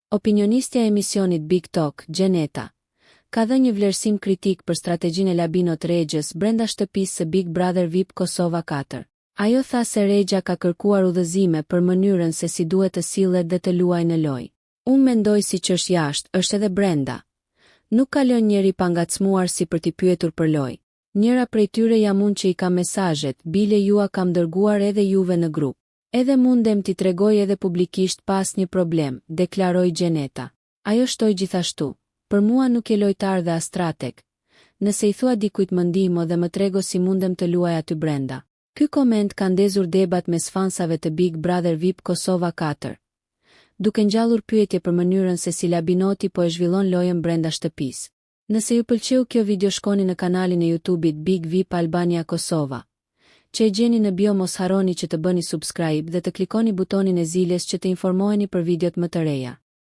Opinionistja e emisionit Big Talk, Gjeneta, ka dhënë një vlerësim kritik për strategjinë e Labinot Regjës brenda shtëpisë së Big Brother VIP Kosova 4. Ajo tha se Regja ka kërkuar udhëzime për mënyrën se si duhet të sillet dhe të luajë në lojë. Unë mendoj si që është jashtë, është edhe brenda. Nuk ka lënë njeri pa ngacmuar si për t'i pyetur për lojë. Njëra prej tyre jam unë që i kam mesazhet, bile jua kam dërguar edhe juve në grup. Edhe mundem t'i tregoj edhe publikisht pas një problem, deklaroi Gjeneta. Ajo shtoi gjithashtu. Për mua nuk je lojtar dhe as strateg. Nëse i thua dikujt më ndihmo dhe më trego si mundem të luaj aty brenda. Ky koment ka ndezur debat mes fansave të Big Brother VIP Kosova 4. Duke ngjallur pyetje për mënyrën se si Labinoti po e zhvillon lojën brenda shtëpisë. Nëse ju pëlqeu kjo video shkoni në kanalin e YouTube-it Big VIP Albania Kosova, që e gjeni në bio. Mos harroni që të bëni subscribe dhe të klikoni butonin e zilës që të informoheni për videot më të reja.